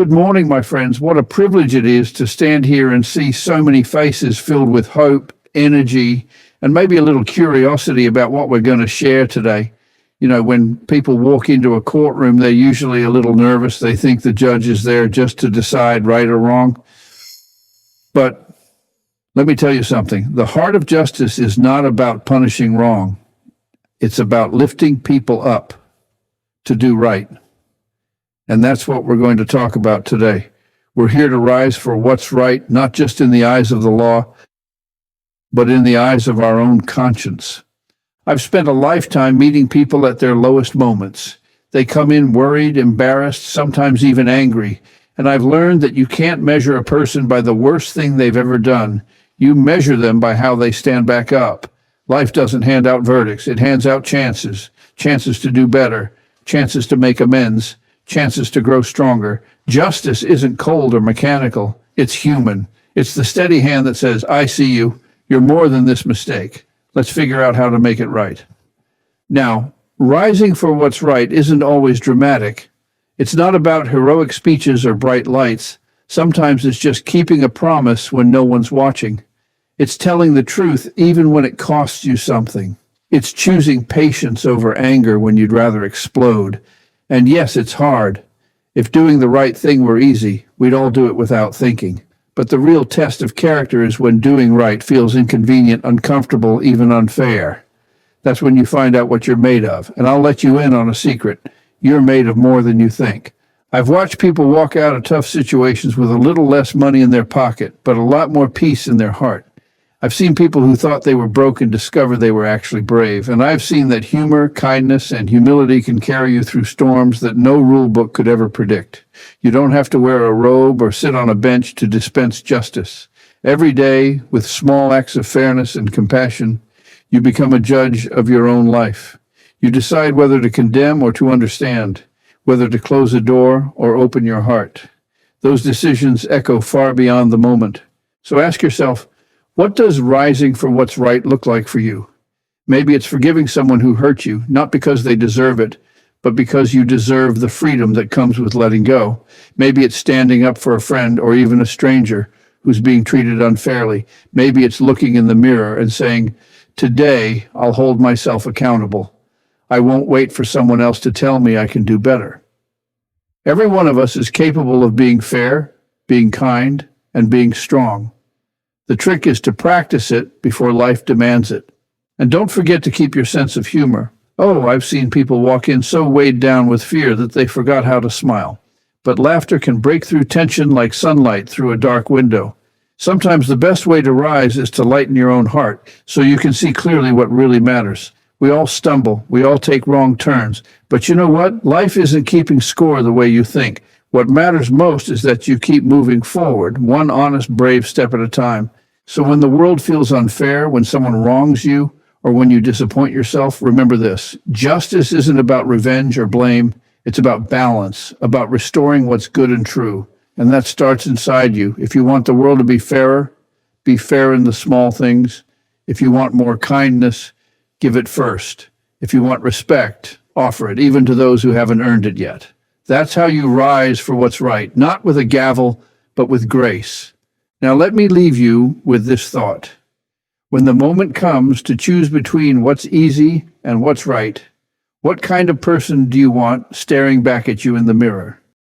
Good morning, my friends. What a privilege it is to stand here and see so many faces filled with hope, energy, and maybe a little curiosity about what we're going to share today. You know, when people walk into a courtroom, they're usually a little nervous. They think the judge is there just to decide right or wrong. But let me tell you something. The heart of justice is not about punishing wrong. It's about lifting people up to do right. And that's what we're going to talk about today. We're here to rise for what's right, not just in the eyes of the law, but in the eyes of our own conscience. I've spent a lifetime meeting people at their lowest moments. They come in worried, embarrassed, sometimes even angry. And I've learned that you can't measure a person by the worst thing they've ever done. You measure them by how they stand back up. Life doesn't hand out verdicts. It hands out chances, chances to do better, chances to make amends, chances to grow stronger. Justice isn't cold or mechanical. It's human. It's the steady hand that says, I see you. You're more than this mistake. Let's figure out how to make it right. Now, rising for what's right isn't always dramatic. It's not about heroic speeches or bright lights. Sometimes it's just keeping a promise when no one's watching. It's telling the truth even when it costs you something. It's choosing patience over anger when you'd rather explode. And yes, it's hard. If doing the right thing were easy, we'd all do it without thinking. But the real test of character is when doing right feels inconvenient, uncomfortable, even unfair. That's when you find out what you're made of. And I'll let you in on a secret. You're made of more than you think. I've watched people walk out of tough situations with a little less money in their pocket, but a lot more peace in their heart. I've seen people who thought they were broken discover they were actually brave. And I've seen that humor, kindness, and humility can carry you through storms that no rule book could ever predict. You don't have to wear a robe or sit on a bench to dispense justice. Every day, with small acts of fairness and compassion, you become a judge of your own life. You decide whether to condemn or to understand, whether to close a door or open your heart. Those decisions echo far beyond the moment. So ask yourself, what does rising for what's right look like for you? Maybe it's forgiving someone who hurt you, not because they deserve it, but because you deserve the freedom that comes with letting go. Maybe it's standing up for a friend or even a stranger who's being treated unfairly. Maybe it's looking in the mirror and saying, today I'll hold myself accountable. I won't wait for someone else to tell me I can do better. Every one of us is capable of being fair, being kind, and being strong. The trick is to practice it before life demands it. And don't forget to keep your sense of humor. Oh, I've seen people walk in so weighed down with fear that they forgot how to smile. But laughter can break through tension like sunlight through a dark window. Sometimes the best way to rise is to lighten your own heart so you can see clearly what really matters. We all stumble. We all take wrong turns. But you know what? Life isn't keeping score the way you think. What matters most is that you keep moving forward, one honest, brave step at a time. So when the world feels unfair, when someone wrongs you, or when you disappoint yourself, remember this. Justice isn't about revenge or blame. It's about balance, about restoring what's good and true. And that starts inside you. If you want the world to be fairer, be fair in the small things. If you want more kindness, give it first. If you want respect, offer it, even to those who haven't earned it yet. That's how you rise for what's right, not with a gavel, but with grace. Now let me leave you with this thought. When the moment comes to choose between what's easy and what's right, what kind of person do you want staring back at you in the mirror?